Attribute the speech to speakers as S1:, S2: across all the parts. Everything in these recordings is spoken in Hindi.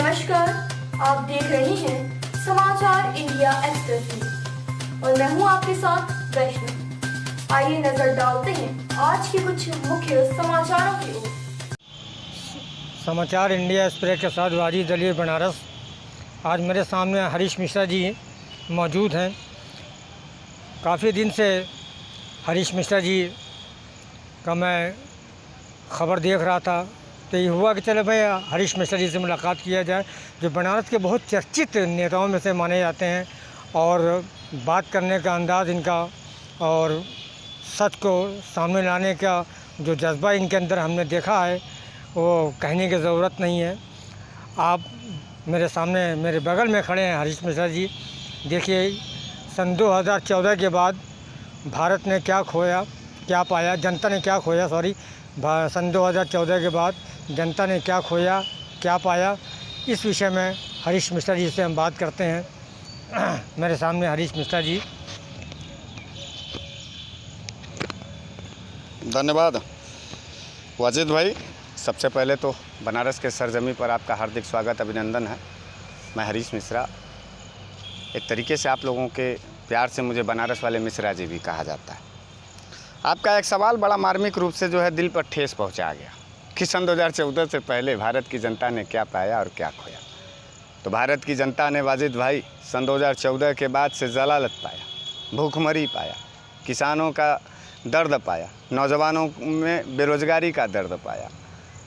S1: नमस्कार, आप देख रहे हैं समाचार इंडिया एक्सप्रेस न्यूज और मैं हूं आपके साथ वैष्णव। आइए नजर डालते हैं आज के कुछ मुख्य समाचारों की ओर।
S2: समाचार इंडिया एक्सप्रेस के साथ वाजिद अली बनारस। आज मेरे सामने हरीश मिश्रा जी मौजूद हैं। काफ़ी दिन से हरीश मिश्रा जी का मैं ख़बर देख रहा था, तो ये हुआ कि चलो भाई हरीश मिश्रा जी से मुलाकात किया जाए, जो बनारस के बहुत चर्चित नेताओं में से माने जाते हैं। और बात करने का अंदाज़ इनका और सच को सामने लाने का जो जज्बा इनके अंदर हमने देखा है, वो कहने की ज़रूरत नहीं है। आप मेरे सामने मेरे बगल में खड़े हैं हरीश मिश्रा जी। देखिए, सन 2014 के बाद भारत ने क्या खोया, क्या पाया, जनता ने क्या खोया, सन 2014 के बाद जनता ने क्या खोया, क्या पाया, इस विषय में हरीश मिश्रा जी से हम बात करते हैं। मेरे सामने हरीश मिश्रा जी।
S3: धन्यवाद वाजिद भाई। सबसे पहले तो बनारस के सरजमी पर आपका हार्दिक स्वागत, अभिनंदन है। मैं हरीश मिश्रा। एक तरीके से आप लोगों के प्यार से मुझे बनारस वाले मिश्रा जी भी कहा जाता है। आपका एक सवाल बड़ा मार्मिक रूप से जो है दिल पर ठेस पहुंचा गया कि सन 2014 से पहले भारत की जनता ने क्या पाया और क्या खोया। तो भारत की जनता ने वाजिद भाई सन 2014 के बाद से जलालत पाया, भूखमरी पाया, किसानों का दर्द पाया, नौजवानों में बेरोजगारी का दर्द पाया,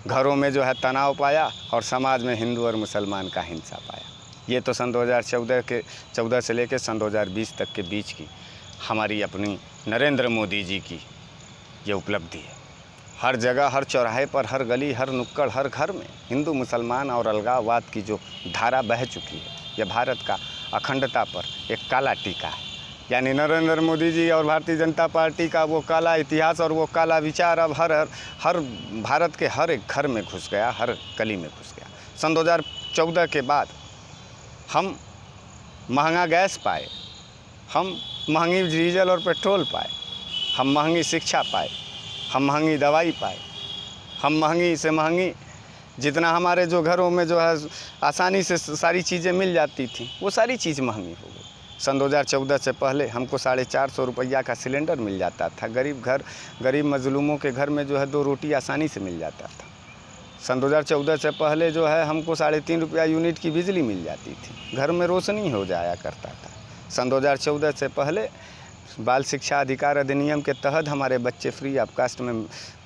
S3: घरों में जो है तनाव पाया और समाज में हिंदू और मुसलमान का हिंसा पाया। ये तो सन 2014 से लेकर सन 2020 तक के बीच की हमारी अपनी नरेंद्र मोदी जी की ये उपलब्धि है। हर जगह, हर चौराहे पर, हर गली, हर नुक्कड़, हर घर में हिंदू मुसलमान और अलगाववाद की जो धारा बह चुकी है, यह भारत का अखंडता पर एक काला टीका है। यानी नरेंद्र मोदी जी और भारतीय जनता पार्टी का वो काला इतिहास और वो काला विचार अब हर भारत के हर एक घर में घुस गया, हर गली में घुस गया। सन 2014 के बाद हम महंगा गैस पाए, हम महंगी डीजल और पेट्रोल पाए, हम महंगी शिक्षा पाए, हम महंगी दवाई पाए, हम महंगी से महंगी, जितना हमारे जो घरों में जो है आसानी से सारी चीज़ें मिल जाती थी, वो सारी चीज़ महंगी हो गई। सन 2014 से पहले हमको 450 रुपया का सिलेंडर मिल जाता था। गरीब मजलूमों के घर में जो है 2 रोटी आसानी से मिल जाता था। सन 2014 से पहले जो है हमको 3.5 रुपया यूनिट की बिजली मिल जाती थी, घर में रोशनी हो जाया करता था। सन 2014 से पहले बाल शिक्षा अधिकार अधिनियम के तहत हमारे बच्चे फ्री ऑफ कास्ट में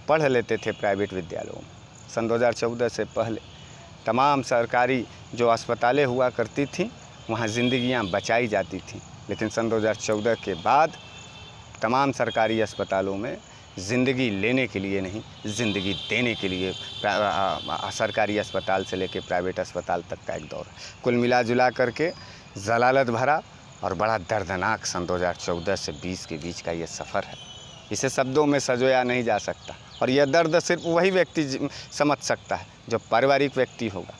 S3: पढ़ लेते थे प्राइवेट विद्यालयों में। सन 2014 से पहले तमाम सरकारी जो अस्पतालें हुआ करती थीं, वहाँ ज़िंदगियाँ बचाई जाती थीं। लेकिन सन 2014 के बाद तमाम सरकारी अस्पतालों में ज़िंदगी लेने के लिए नहीं, ज़िंदगी देने के लिए सरकारी अस्पताल से लेकर प्राइवेट अस्पताल तक का एक दौर। कुल मिला जुला करके जलालत भरा और बड़ा दर्दनाक सन 2014 से 20 के बीच का ये सफ़र है। इसे शब्दों में सजोया नहीं जा सकता। और यह दर्द सिर्फ वही व्यक्ति समझ सकता है जो पारिवारिक व्यक्ति होगा,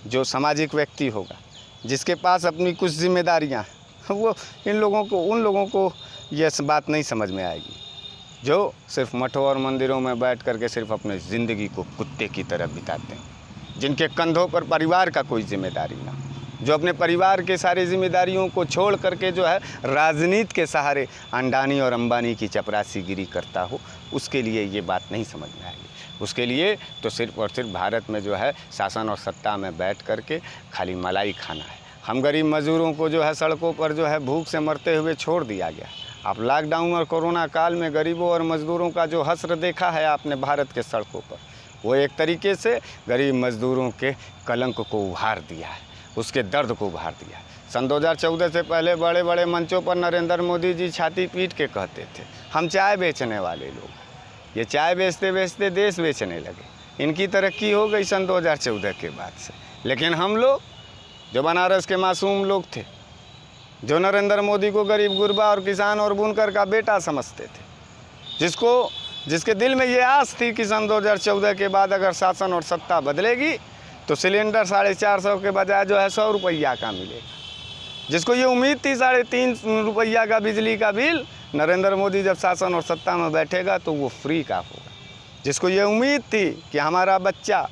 S3: जो सामाजिक व्यक्ति होगा, जिसके पास अपनी कुछ जिम्मेदारियां हैं। वो उन लोगों को यह बात नहीं समझ में आएगी जो सिर्फ मठों और मंदिरों में बैठ करके सिर्फ अपनी ज़िंदगी को कुत्ते की तरह बिताते हैं, जिनके कंधों पर परिवार का कोई जिम्मेदारी ना, जो अपने परिवार के सारी जिम्मेदारियों को छोड़ करके जो है राजनीति के सहारे अंडानी और अंबानी की चपरासीगिरी करता हो, उसके लिए ये बात नहीं समझ में आएगी। उसके लिए तो सिर्फ और सिर्फ भारत में जो है शासन और सत्ता में बैठ करके खाली मलाई खाना है। हम गरीब मजदूरों को जो है सड़कों पर जो है भूख से मरते हुए छोड़ दिया गया। आप लॉकडाउन और कोरोना काल में गरीबों और मजदूरों का जो हश्र देखा है आपने भारत के सड़कों पर, वो एक तरीके से गरीब मजदूरों के कलंक को उभार दिया है, उसके दर्द को उभार दिया है। सन 2014 से पहले बड़े बड़े मंचों पर नरेंद्र मोदी जी छाती पीट के कहते थे, हम चाय बेचने वाले लोग, ये चाय बेचते बेचते देश बेचने लगे। इनकी तरक्की हो गई सन 2014 के बाद से। लेकिन हम लोग जो बनारस के मासूम लोग थे, जो नरेंद्र मोदी को गरीब गुरबा और किसान और बुनकर का बेटा समझते थे, जिसके दिल में ये आस थी कि सन 2014 के बाद अगर शासन और सत्ता बदलेगी तो सिलेंडर 450 के बजाय जो है 100 रुपया का मिलेगा, जिसको ये उम्मीद थी 3.5 रुपया का बिजली का बिल नरेंद्र मोदी जब शासन और सत्ता में बैठेगा तो वो फ्री का होगा, जिसको ये उम्मीद थी कि हमारा बच्चा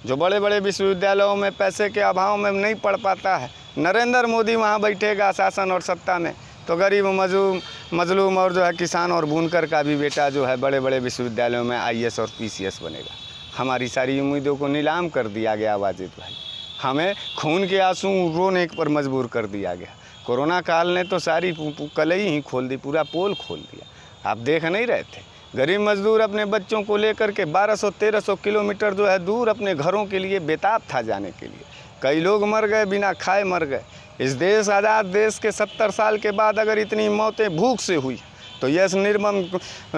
S3: जो बड़े बड़े विश्वविद्यालयों में पैसे के अभाव में नहीं पढ़ पाता है, नरेंद्र मोदी वहाँ बैठेगा शासन और सत्ता में, तो गरीब मजलूम और जो है किसान और बुनकर का भी बेटा जो है बड़े बड़े विश्वविद्यालयों में IAS और PCS बनेगा। हमारी सारी उम्मीदों को नीलाम कर दिया गया वाजिद भाई, हमें खून के आंसू रोने पर मजबूर कर दिया गया। कोरोना काल ने तो सारी कलई ही खोल दी, पूरा पोल खोल दिया। आप देख नहीं रहे थे, गरीब मजदूर अपने बच्चों को लेकर के 1200-1300 किलोमीटर जो है दूर अपने घरों के लिए बेताब था जाने के लिए। कई लोग मर गए, बिना खाए मर गए। इस देश आज़ाद देश के 70 साल के बाद अगर इतनी मौतें भूख से हुई तो यह निर्मम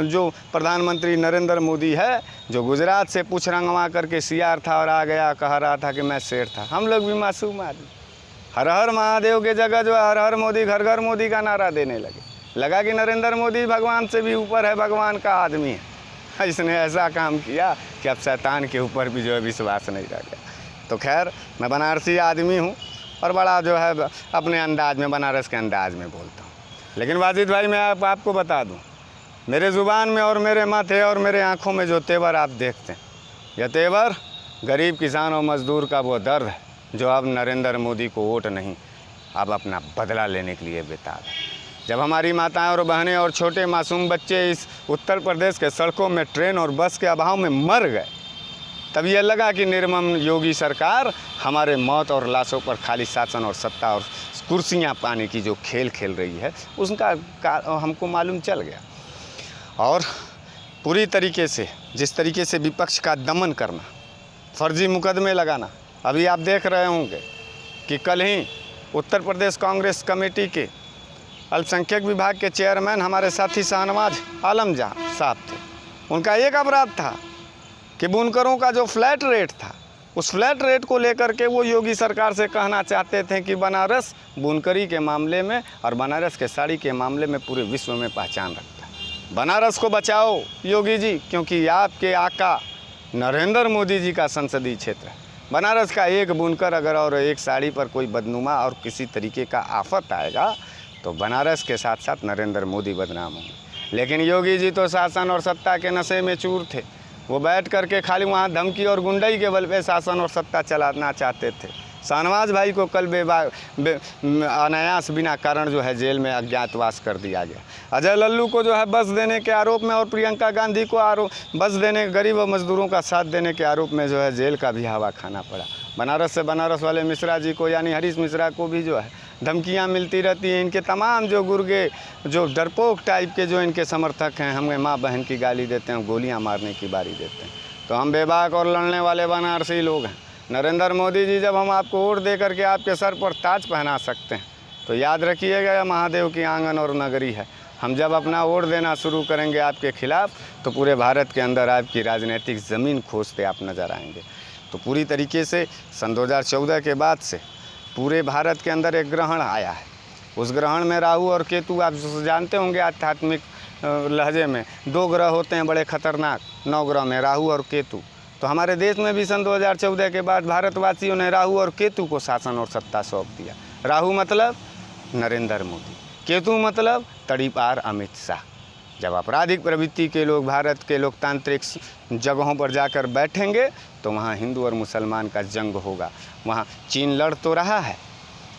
S3: जो प्रधानमंत्री नरेंद्र मोदी है, जो गुजरात से पूछ रंगवा करके CR था और आ गया कह रहा था कि मैं शेर था। हम लोग भी मासूम आदमी, हर हर महादेव के जगह जो हर हर मोदी, घर घर मोदी का नारा देने लगा कि नरेंद्र मोदी भगवान से भी ऊपर है, भगवान का आदमी है। इसने ऐसा काम किया कि अब शैतान के ऊपर भी जो है विश्वास नहीं रह गया। तो खैर, मैं बनारसी आदमी हूँ और बड़ा जो है अपने अंदाज में, बनारस के अंदाज में बोलता हूँ। लेकिन वाजिद भाई, मैं आपको बता दूँ, मेरे ज़ुबान में और मेरे माथे और मेरे आँखों में जो तेवर आप देखते हैं, यह तेवर गरीब किसान और मज़दूर का वो दर्द है जो अब नरेंद्र मोदी को वोट नहीं, अब अपना बदला लेने के लिए बेताब है। जब हमारी माताएं और बहनें और छोटे मासूम बच्चे इस उत्तर प्रदेश के सड़कों में ट्रेन और बस के अभाव में मर गए, तब यह लगा कि निर्मम योगी सरकार हमारे मौत और लाशों पर खाली शासन और सत्ता और कुर्सियां पाने की जो खेल खेल रही है, उसका हमको मालूम चल गया। और पूरी तरीके से जिस तरीके से विपक्ष का दमन करना, फर्जी मुकदमे लगाना, अभी आप देख रहे होंगे कि कल ही उत्तर प्रदेश कांग्रेस कमेटी के अल्पसंख्यक विभाग के चेयरमैन हमारे साथी शाहनवाज आलम साहब थे। उनका एक अपराध था कि बुनकरों का जो फ्लैट रेट था, उस फ्लैट रेट को लेकर के वो योगी सरकार से कहना चाहते थे कि बनारस बुनकरी के मामले में और बनारस के साड़ी के मामले में पूरे विश्व में पहचान रखता है। बनारस को बचाओ योगी जी, क्योंकि आपके आका नरेंद्र मोदी जी का संसदीय क्षेत्र है। बनारस का एक बुनकर अगर और एक साड़ी पर कोई बदनुमा और किसी तरीके का आफत आएगा तो बनारस के साथ साथ नरेंद्र मोदी बदनाम होंगे। लेकिन योगी जी तो शासन और सत्ता के नशे में चूर थे। वो बैठ करके खाली वहाँ धमकी और गुंडई के बल पे शासन और सत्ता चलाना चाहते थे। शाहनवाज भाई को कल अनायास बिना कारण जो है जेल में अज्ञातवास कर दिया गया। अजय लल्लू को जो है बस देने के आरोप में और प्रियंका गांधी को बस देने, गरीब और मजदूरों का साथ देने के आरोप में जो है जेल का भी हवा खाना पड़ा। बनारस से बनारस वाले मिश्रा जी को, यानी हरीश मिश्रा को भी जो है धमकियां मिलती रहती हैं। इनके तमाम जो गुर्गे, जो डरपोक टाइप के जो इनके समर्थक हैं, हमें माँ बहन की गाली देते हैं, गोलियां मारने की बारी देते हैं। तो हम बेबाक और लड़ने वाले बनारसी लोग हैं। नरेंद्र मोदी जी, जब हम आपको वोट दे करके आपके सर पर ताज पहना सकते हैं तो याद रखिएगा, यह महादेव की आंगन और नगरी है। हम जब अपना वोट देना शुरू करेंगे आपके खिलाफ तो पूरे भारत के अंदर आपकी राजनीतिक ज़मीन खोजते आप नज़र आएंगे। तो पूरी तरीके से सन 2014 के बाद से पूरे भारत के अंदर एक ग्रहण आया है। उस ग्रहण में राहु और केतु, आप जानते होंगे आध्यात्मिक लहजे में 2 ग्रह होते हैं बड़े खतरनाक, 9 ग्रह में राहु और केतु। तो हमारे देश में भी सन 2014 के बाद भारतवासियों ने राहु और केतु को शासन और सत्ता सौंप दिया। राहु मतलब नरेंद्र मोदी, केतु मतलब तड़ीपार अमित शाह। जब आपराधिक प्रवृत्ति के लोग भारत के लोकतांत्रिक जगहों पर जाकर बैठेंगे तो वहाँ हिंदू और मुसलमान का जंग होगा। वहाँ चीन लड़ तो रहा है,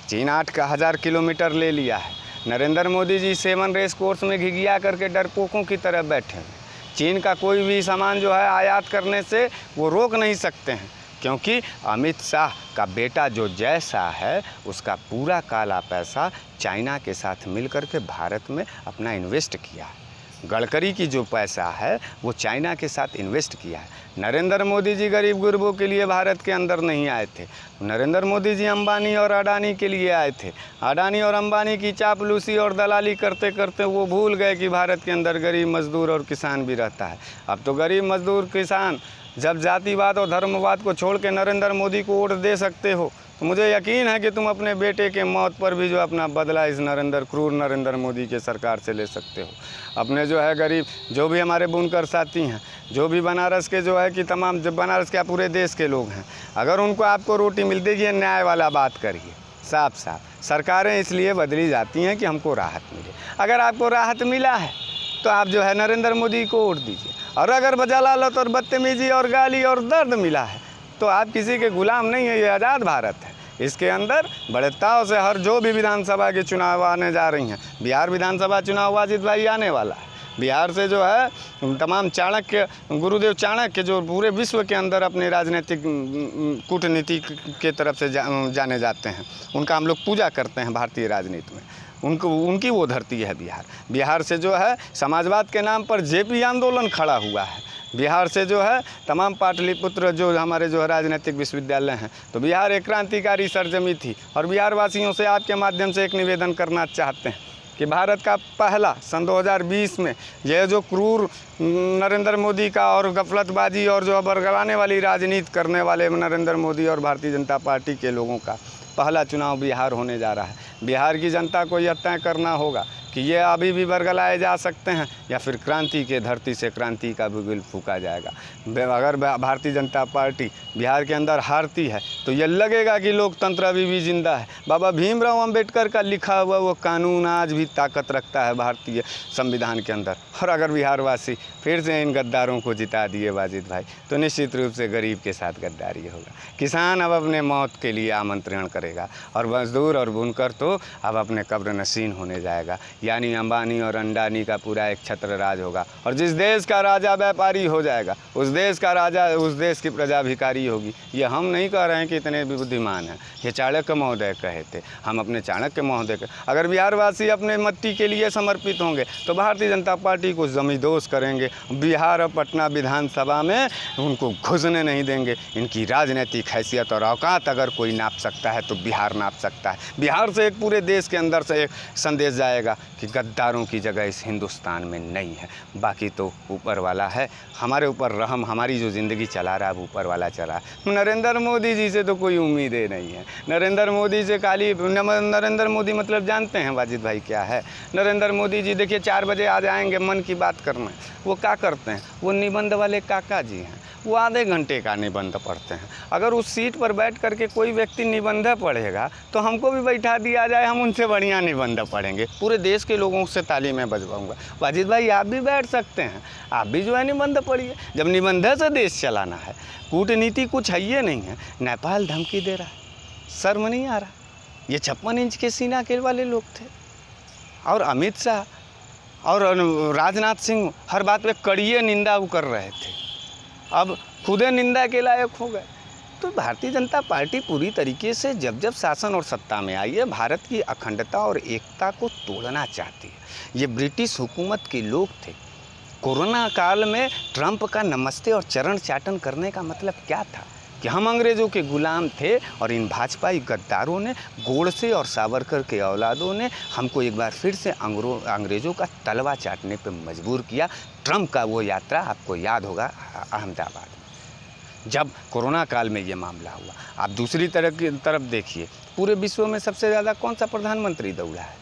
S3: चीन 8,000 किलोमीटर ले लिया है। नरेंद्र मोदी जी 7 रेस कोर्स में घिघिया करके डरपोकों की तरह बैठे हैं। चीन का कोई भी सामान जो है आयात करने से वो रोक नहीं सकते हैं, क्योंकि अमित शाह का बेटा जो जय शाह है उसका पूरा काला पैसा चाइना के साथ मिलकर के भारत में अपना इन्वेस्ट किया है। गडकरी की जो पैसा है वो चाइना के साथ इन्वेस्ट किया है। नरेंद्र मोदी जी गरीब गुरबों के लिए भारत के अंदर नहीं आए थे। नरेंद्र मोदी जी अंबानी और अडानी के लिए आए थे। अडानी और अंबानी की चापलूसी और दलाली करते करते वो भूल गए कि भारत के अंदर गरीब मजदूर और किसान भी रहता है। अब तो गरीब मजदूर किसान जब जातिवाद और धर्मवाद को छोड़ के नरेंद्र मोदी को वोट दे सकते हो तो मुझे यकीन है कि तुम अपने बेटे के मौत पर भी जो अपना बदला इस क्रूर नरेंद्र मोदी के सरकार से ले सकते हो। अपने जो है गरीब, जो भी हमारे बुनकर साथी हैं, जो भी बनारस के जो है कि तमाम जो बनारस के पूरे देश के लोग हैं, अगर उनको आपको रोटी मिलती है, न्याय वाला बात करिए। साफ साफ सरकारें इसलिए बदली जाती हैं कि हमको राहत मिले। अगर आपको राहत मिला है तो आप जो है नरेंद्र मोदी को वोट दीजिए, और अगर बजालालत और बदतमीजी और गाली और दर्द मिला है तो आप किसी के गुलाम नहीं है, ये आज़ाद भारत है। इसके अंदर बड़े ताव से हर जो भी विधानसभा के चुनाव आने जा रही हैं, बिहार विधानसभा चुनाव वाजिद भाई आने वाला है। बिहार से जो है तमाम चाणक्य, गुरुदेव चाणक्य जो पूरे विश्व के अंदर अपने राजनीतिक कूटनीति के तरफ से जाने जाते हैं, उनका हम लोग पूजा करते हैं भारतीय राजनीति में। उनकी वो धरती है बिहार। बिहार से जो है समाजवाद के नाम पर जेपी आंदोलन खड़ा हुआ है। बिहार से जो है तमाम पाटलिपुत्र जो हमारे जो राजनीतिक विश्वविद्यालय हैं, तो बिहार एक क्रांतिकारी सरजमी थी। और बिहार वासियों से आपके माध्यम से एक निवेदन करना चाहते हैं कि भारत का पहला सन 2020 में यह जो क्रूर नरेंद्र मोदी का और गफलतबाजी और जो बरगलाने वाली राजनीति करने वाले नरेंद्र मोदी और भारतीय जनता पार्टी के लोगों का पहला चुनाव बिहार होने जा रहा है। बिहार की जनता को यह तय करना होगा कि ये अभी भी बरगलाए जा सकते हैं या फिर क्रांति के धरती से क्रांति का बिगुल फूका जाएगा। अगर भारतीय जनता पार्टी बिहार के अंदर हारती है तो ये लगेगा कि लोकतंत्र अभी भी जिंदा है। बाबा भीमराव अंबेडकर का लिखा हुआ वो कानून आज भी ताकत रखता है भारतीय संविधान के अंदर। और अगर बिहारवासी फिर से इन गद्दारों को जिता दिए वाजिद भाई, तो निश्चित रूप से गरीब के साथ गद्दारी होगा। किसान अब अपने मौत के लिए आमंत्रण करेगा और मजदूर और बुनकर तो अब अपने कब्र नशीन होने जाएगा। यानी अंबानी और अंडानी का पूरा एक छत्र राज होगा। और जिस देश का राजा व्यापारी हो जाएगा, उस देश का राजा, उस देश की प्रजा भिखारी होगी। ये हम नहीं कह रहे हैं कि इतने बुद्धिमान हैं, ये चाणक्य महोदय कहे थे। हम अपने चाणक्य महोदय के, अगर बिहारवासी अपने मट्टी के लिए समर्पित होंगे तो भारतीय जनता पार्टी को जमींदोज करेंगे। बिहार और पटना विधानसभा में उनको घुसने नहीं देंगे। इनकी राजनीतिक हैसियत और औकात अगर कोई नाप सकता है तो बिहार नाप सकता है। बिहार से एक पूरे देश के अंदर से एक संदेश जाएगा कि गद्दारों की जगह इस हिंदुस्तान में नहीं है। बाकी तो ऊपर वाला है, हमारे ऊपर रहम, हमारी जो ज़िंदगी चला रहा है ऊपर वाला चला है। नरेंद्र मोदी जी से तो कोई उम्मीदें नहीं है। नरेंद्र मोदी से खाली नरेंद्र मोदी मतलब जानते हैं वाजिद भाई क्या है? नरेंद्र मोदी जी देखिए 4 बजे आ जाएंगे मन की बात करना। वो क्या करते हैं? वो निबंध वाले काका जी हैं, वो आधे घंटे का निबंध पढ़ते हैं। अगर उस सीट पर बैठ करके कोई व्यक्ति निबंध पढ़ेगा तो हमको भी बैठा दिया जाए, हम उनसे बढ़िया निबंध पढ़ेंगे। पूरे देश के लोगों से ताली मैं बजवाऊंगा। वाजिद भाई आप भी बैठ सकते हैं, आप भी जो है निबंध पढ़िए। जब निबंध से देश चलाना है, कूटनीति कुछ है ये नहीं है। नेपाल धमकी दे रहा है, शर्म नहीं आ रहा? ये 56 इंच के सीना के वाले लोग थे। और अमित शाह और राजनाथ सिंह हर बात पे कड़िए निंदा कर रहे थे, अब खुदे निंदा के लायक हो गए। तो भारतीय जनता पार्टी पूरी तरीके से जब जब शासन और सत्ता में आई है, भारत की अखंडता और एकता को तोड़ना चाहती है। ये ब्रिटिश हुकूमत के लोग थे। कोरोना काल में ट्रंप का नमस्ते और चरण चाटन करने का मतलब क्या था? कि हम अंग्रेज़ों के गुलाम थे और इन भाजपाई गद्दारों ने, गोडसे और सावरकर के औलादों ने हमको एक बार फिर से अंग्रेज़ों का तलवा चाटने पर मजबूर किया। ट्रंप का वो यात्रा आपको याद होगा अहमदाबाद, जब कोरोना काल में ये मामला हुआ। आप दूसरी तरफ देखिए, पूरे विश्व में सबसे ज़्यादा कौन सा प्रधानमंत्री दौड़ा है?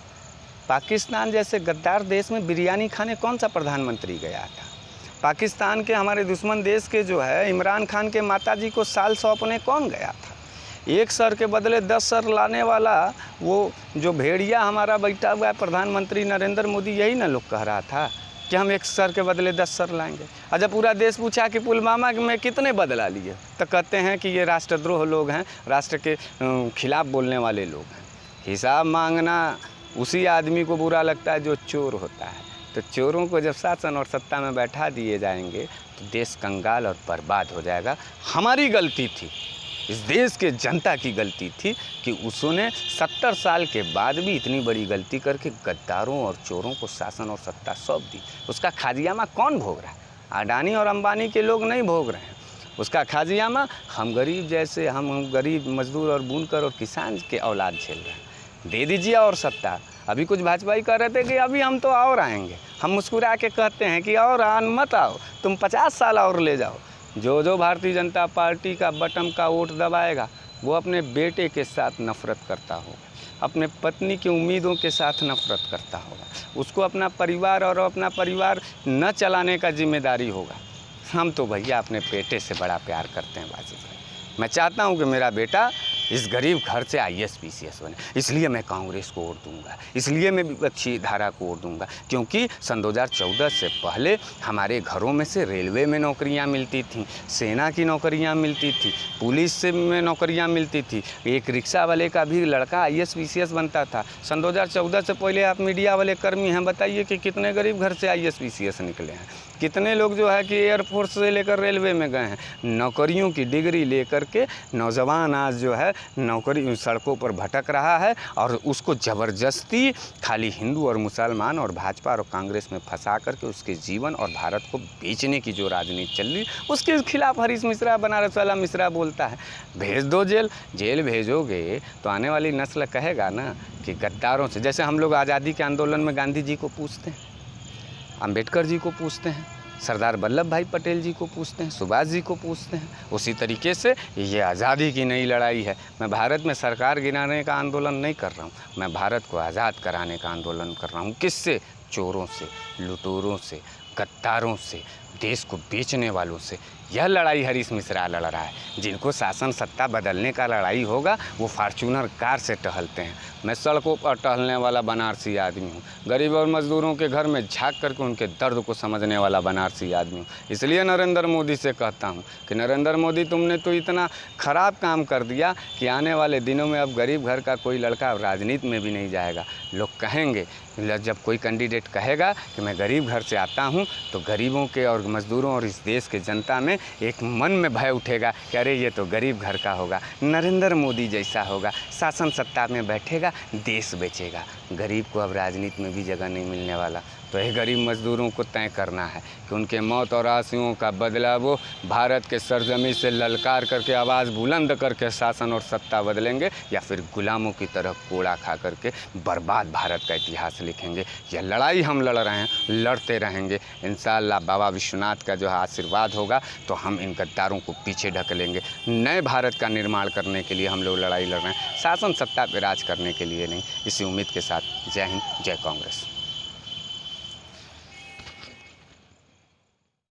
S3: पाकिस्तान जैसे गद्दार देश में बिरयानी खाने कौन सा प्रधानमंत्री गया था? पाकिस्तान के हमारे दुश्मन देश के जो है इमरान खान के माताजी को साल सौंपने कौन गया था? 1 सर के बदले 10 सर लाने वाला वो जो भेड़िया हमारा बैठा हुआ है प्रधानमंत्री नरेंद्र मोदी, यही ना लोग कह रहा था कि हम 1 सर के बदले 10 सर लाएंगे। और जब पूरा देश पूछा कि पुलवामा में कितने बदला लिए, तो कहते हैं कि ये राष्ट्रद्रोह लोग हैं, राष्ट्र के खिलाफ बोलने वाले लोग हैं। हिसाब मांगना उसी आदमी को बुरा लगता है जो चोर होता है। तो चोरों को जब शासन और सत्ता में बैठा दिए जाएंगे तो देश कंगाल और बर्बाद हो जाएगा। हमारी गलती थी, इस देश के जनता की गलती थी कि उसने 70 साल के बाद भी इतनी बड़ी गलती करके गद्दारों और चोरों को शासन और सत्ता सौंप दी। उसका खाजियामा कौन भोग रहा है? अडानी और अंबानी के लोग नहीं भोग रहे हैं उसका खाजियामा। हम गरीब जैसे, हम गरीब मजदूर और बुनकर और किसान के औलाद झेल रहे हैं। दे दीजिए और सत्ता। अभी कुछ भाजपाई कह रहे थे कि अभी हम तो और आएंगे। हम मुस्कुरा के कहते हैं कि और मत आओ, तुम 50 साल और ले जाओ। जो भारतीय जनता पार्टी का बटन का वोट दबाएगा वो अपने बेटे के साथ नफरत करता होगा, अपने पत्नी की उम्मीदों के साथ नफरत करता होगा। उसको अपना परिवार और अपना परिवार न चलाने का जिम्मेदारी होगा। हम तो भैया अपने बेटे से बड़ा प्यार करते हैं वाजिद भाई। मैं चाहता हूं कि मेरा बेटा इस गरीब घर से IAS PCS बने, इसलिए मैं कांग्रेस को वोट दूंगा, इसलिए मैं विपक्षी धारा को वोट दूंगा। क्योंकि सन 2014 से पहले हमारे घरों में से रेलवे में नौकरियां मिलती थीं, सेना की नौकरियां मिलती थी, पुलिस से में नौकरियां मिलती थी, एक रिक्शा वाले का भी लड़का IAS PCS बनता था। सन 2014 से पहले आप मीडिया वाले कर्मी हैं, बताइए कि कितने गरीब घर से IAS PCS निकले हैं, कितने लोग जो है कि एयरफोर्स से लेकर रेलवे में गए हैं। नौकरियों की डिग्री लेकर के नौजवान आज जो है नौकरी सड़कों पर भटक रहा है और उसको ज़बरदस्ती खाली हिंदू और मुसलमान और भाजपा और कांग्रेस में फंसा करके उसके जीवन और भारत को बेचने की जो राजनीति चल रही, उसके खिलाफ हरीश मिश्रा, बनारस वाला मिश्रा बोलता है। भेज दो जेल भेजोगे तो आने वाली नस्ल कहेगा ना कि गद्दारों से, जैसे हम लोग आज़ादी के आंदोलन में गांधी जी को पूछते हैं, अंबेडकर जी को पूछते हैं, सरदार वल्लभ भाई पटेल जी को पूछते हैं, सुभाष जी को पूछते हैं, उसी तरीके से ये आज़ादी की नई लड़ाई है। मैं भारत में सरकार गिराने का आंदोलन नहीं कर रहा हूँ, मैं भारत को आज़ाद कराने का आंदोलन कर रहा हूँ। किससे? चोरों से, लुटेरों से, गद्दारों से, देश को बेचने वालों से। यह लड़ाई हरीश मिश्रा लड़ रहा है। जिनको शासन सत्ता बदलने का लड़ाई होगा वो फॉर्च्यूनर कार से टहलते हैं। मैं सड़कों पर टहलने वाला बनारसी आदमी हूँ, गरीब और मजदूरों के घर में झांक करके उनके दर्द को समझने वाला बनारसी आदमी हूँ। इसलिए नरेंद्र मोदी से कहता हूँ कि नरेंद्र मोदी, तुमने तो इतना ख़राब काम कर दिया कि आने वाले दिनों में अब गरीब घर का कोई लड़का राजनीति में भी नहीं जाएगा। लोग कहेंगे, जब कोई कैंडिडेट कहेगा कि मैं गरीब घर से आता हूँ, तो गरीबों के और मज़दूरों और इस देश के जनता में एक मन में भय उठेगा कि अरे ये तो गरीब घर का होगा, नरेंद्र मोदी जैसा होगा, शासन सत्ता में बैठेगा, देश बेचेगा। गरीब को अब राजनीति में भी जगह नहीं मिलने वाला। तो ये गरीब मज़दूरों को तय करना है कि उनके मौत और आंसुओं का बदला वो भारत के सरजमी से ललकार करके, आवाज़ बुलंद करके शासन और सत्ता बदलेंगे, या फिर गुलामों की तरह कोड़ा खा करके बर्बाद भारत का इतिहास लिखेंगे। यह लड़ाई हम लड़ रहे हैं, लड़ते रहेंगे। इंशाअल्लाह बाबा विश्वनाथ का जो आशीर्वाद होगा तो हम इन गद्दारों को पीछे ढकेलेंगे। नए भारत का निर्माण करने के लिए हम लोग लड़ाई लड़ रहे हैं, शासन सत्ता पर राज करने के लिए नहीं। इसी उम्मीद के साथ जय हिंद, जय कांग्रेस।